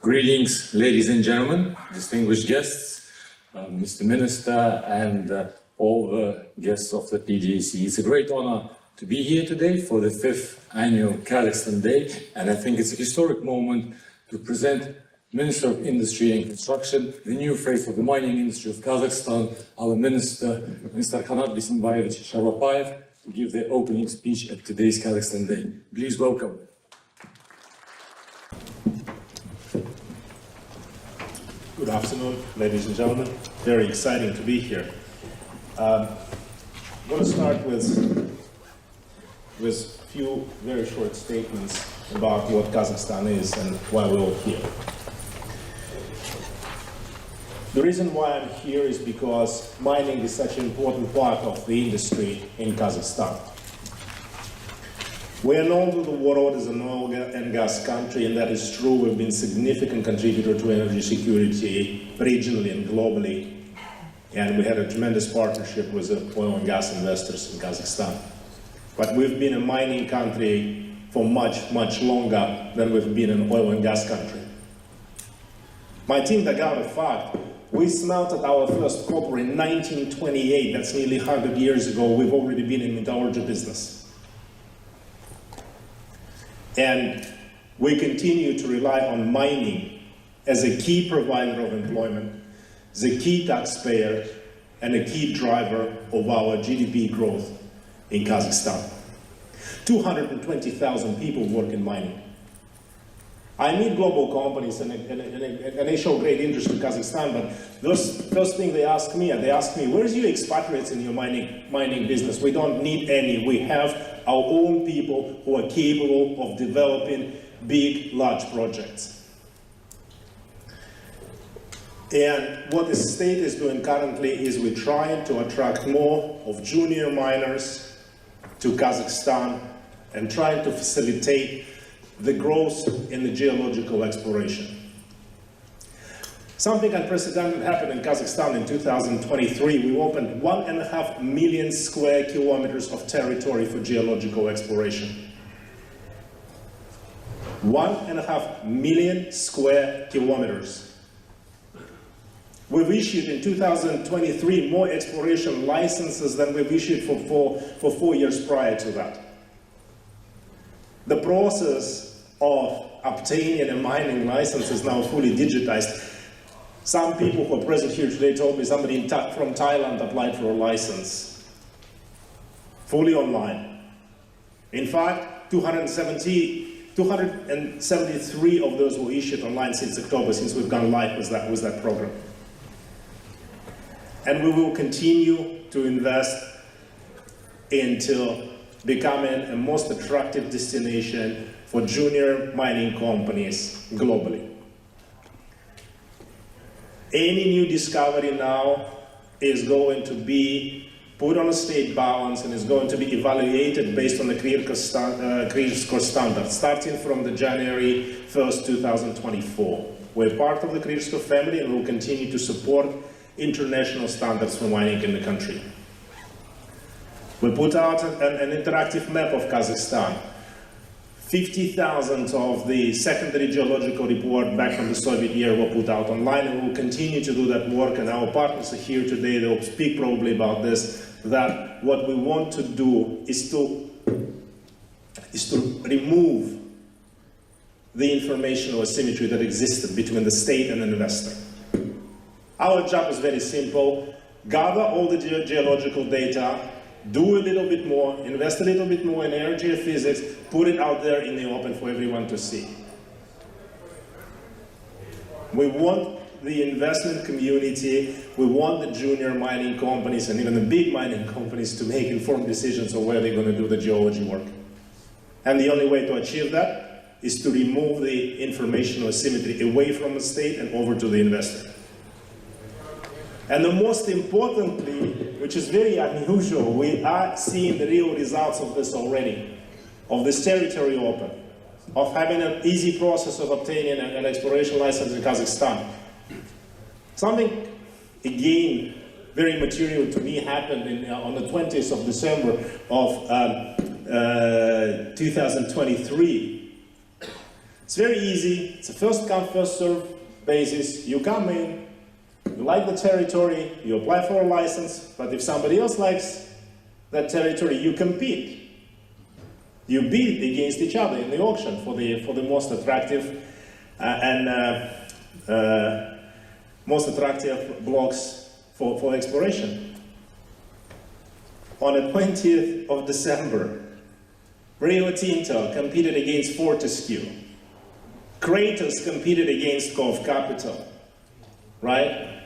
Greetings, ladies and gentlemen, distinguished guests, Mr. Minister, and all the guests of the PDAC. It's a great honor to be here today for the 5th annual Kazakhstan Day, and I think it's a historic moment to present Minister of Industry and Construction, the new face of the mining industry of Kazakhstan, our Minister, Mr. Kanat Sharlapayev, to give the opening speech at today's Kazakhstan Day. Please welcome. Good afternoon, ladies and gentlemen. Very exciting to be here. I'm going to start with a few very short statements about what Kazakhstan is and why we're all here. The reason why I'm here is because mining is such an important part of the industry in Kazakhstan. We are known to the world as an oil and gas country, and that is true. We've been a significant contributor to energy security regionally and globally, and we had a tremendous partnership with the oil and gas investors in Kazakhstan. But we've been a mining country for much, much longer than we've been an oil and gas country. My team dug out a fact. We smelted our first copper in 1928. That's nearly 100 years ago. We've already been in metallurgy business. And we continue to rely on mining as a key provider of employment, the key taxpayer, and a key driver of our GDP growth in Kazakhstan. 220,000 people work in mining. I meet global companies and they show great interest in Kazakhstan, but the first thing they ask me, where's your expatriates in your mining business? We don't need any. We have our own people who are capable of developing big, large projects. And what the state is doing currently is we're trying to attract more of junior miners to Kazakhstan and trying to facilitate the growth in the geological exploration. Something unprecedented happened in Kazakhstan in 2023. We opened 1.5 million square kilometers of territory for geological exploration. 1.5 million square kilometers. We've issued in 2023 more exploration licenses than we've issued for 4 years prior to that. The process of obtaining a mining license is now fully digitized. Some people who are present here today told me somebody from Thailand applied for a license. Fully online. In fact, 273 of those were issued online since October, since we've gone live with that program. And we will continue to invest into becoming a most attractive destination for junior mining companies globally. Any new discovery now is going to be put on a state balance and is going to be evaluated based on the critical score standard, starting from the January 1st, 2024. We're part of the critical family and will continue to support international standards for mining in the country. We put out an interactive map of Kazakhstan. 50,000 of the secondary geological report back from the Soviet era were put out online, and we'll continue to do that work, and our partners are here today. They'll speak probably about this, that what we want to do is to remove the informational asymmetry that existed between the state and an investor. Our job is very simple: gather all the geological data, do a little bit more, invest a little bit more in energy and physics, put it out there in the open for everyone to see. We want the investment community, we want the junior mining companies and even the big mining companies to make informed decisions on where they're going to do the geology work. And the only way to achieve that is to remove the informational asymmetry away from the state and over to the investor. And the most importantly, which is very unusual, we are seeing the real results of this already, of this territory open, of having an easy process of obtaining an exploration license in Kazakhstan. Something, again, very material to me happened on the 20th of December of 2023. It's very easy. It's a first come, first serve basis. You come in, you like the territory, you apply for a license, but if somebody else likes that territory, you compete. You bid against each other in the auction for the most attractive most attractive blocks for exploration. On the 20th of December, Rio Tinto competed against Fortescue. Kratos competed against Cove Capital, right?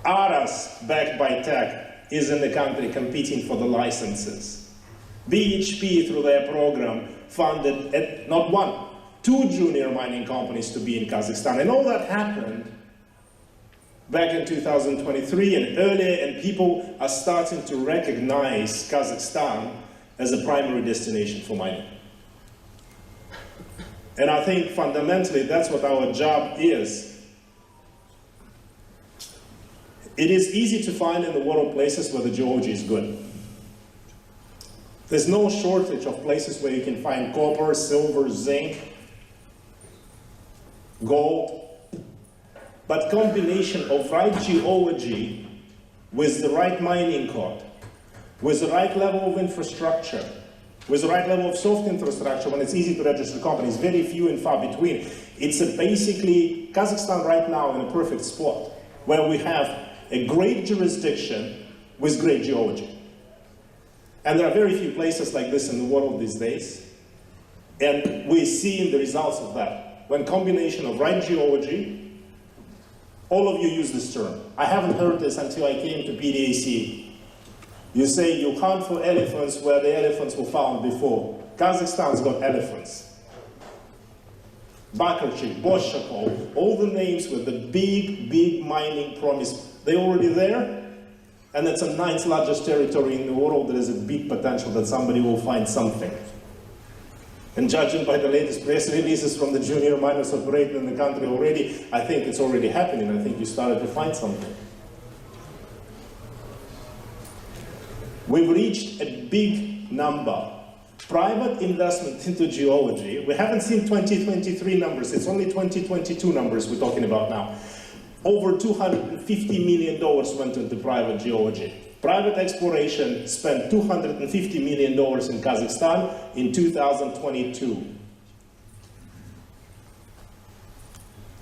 Aras, backed by Tech, is in the country competing for the licenses. BHP, through their program, funded not one, 2 junior mining companies to be in Kazakhstan. And all that happened back in 2023 and earlier, and people are starting to recognize Kazakhstan as a primary destination for mining. And I think fundamentally that's what our job is. It is easy to find in the world places where the geology is good. There's no shortage of places where you can find copper, silver, zinc, gold. But combination of right geology with the right mining code, with the right level of infrastructure, with the right level of soft infrastructure, when it's easy to register companies, very few and far between. It's basically Kazakhstan right now in a perfect spot where we have a great jurisdiction with great geology. And there are very few places like this in the world these days. And we're seeing the results of that. When combination of right geology, all of you use this term. I haven't heard this until I came to PDAC. You say you hunt for elephants where the elephants were found before. Kazakhstan's got elephants. Bakarchik, Boshakov, all the names with the big mining promise. They're already there, and it's the 9th largest territory in the world. There is a big potential that somebody will find something. And judging by the latest press releases from the junior miners operating in the country already, I think it's already happening. I think you started to find something. We've reached a big number. Private investment into geology, we haven't seen 2023 numbers, it's only 2022 numbers we're talking about now. Over $250 million went into private geology. Private exploration spent $250 million in Kazakhstan in 2022.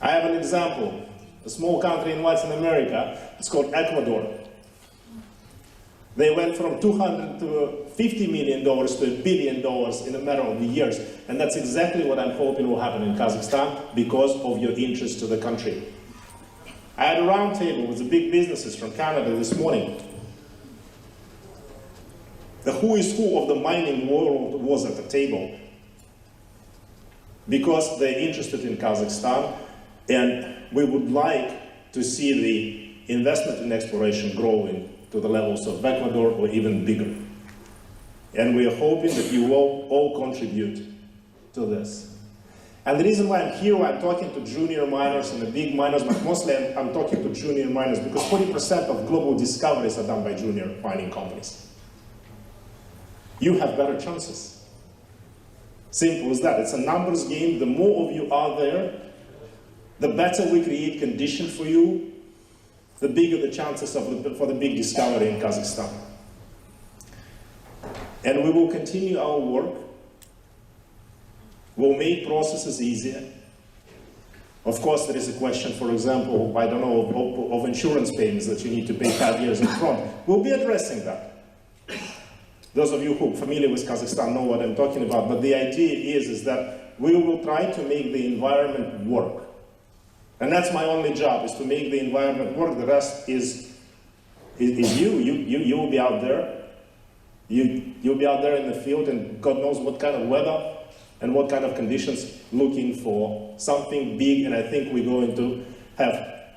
I have an example, a small country in Latin America, it's called Ecuador. They went from $250 million to $1 billion in a matter of years. And that's exactly what I'm hoping will happen in Kazakhstan because of your interest to the country. I had a roundtable with the big businesses from Canada this morning. The who is who of the mining world was at the table because they're interested in Kazakhstan, and we would like to see the investment in exploration growing to the levels of Ecuador or even bigger. And we are hoping that you will all contribute to this. And the reason why I'm here, why I'm talking to junior miners and the big miners, but mostly I'm talking to junior miners because 40% of global discoveries are done by junior mining companies. You have better chances. Simple as that. It's a numbers game. The more of you are there, the better we create conditions for you, the bigger the chances for the big discovery in Kazakhstan. And we will continue our work. We'll make processes easier. Of course, there is a question, for example, I don't know, of insurance payments that you need to pay 5 years in front. We'll be addressing that. Those of you who are familiar with Kazakhstan know what I'm talking about, but the idea is that we will try to make the environment work. And that's my only job, is to make the environment work. The rest is you. You will be out there. You'll be out there in the field, and God knows what kind of weather and what kind of conditions, looking for something big, and I think we're going to have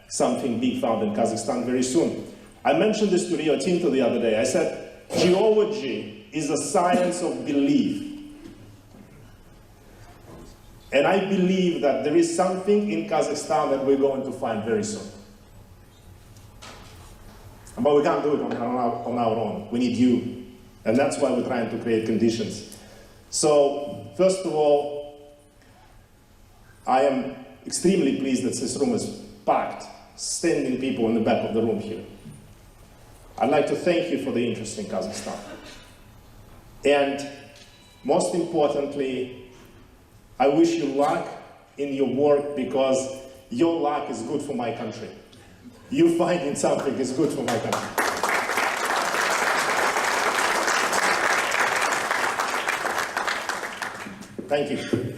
something big found in Kazakhstan very soon. I mentioned this to Rio Tinto the other day. I said, geology is a science of belief. And I believe that there is something in Kazakhstan that we're going to find very soon. But we can't do it on our own. We need you. And that's why we're trying to create conditions. So, first of all, I am extremely pleased that this room is packed, standing people in the back of the room here. I'd like to thank you for the interest in Kazakhstan. And most importantly, I wish you luck in your work, because your luck is good for my country. You finding something is good for my country. Thank you.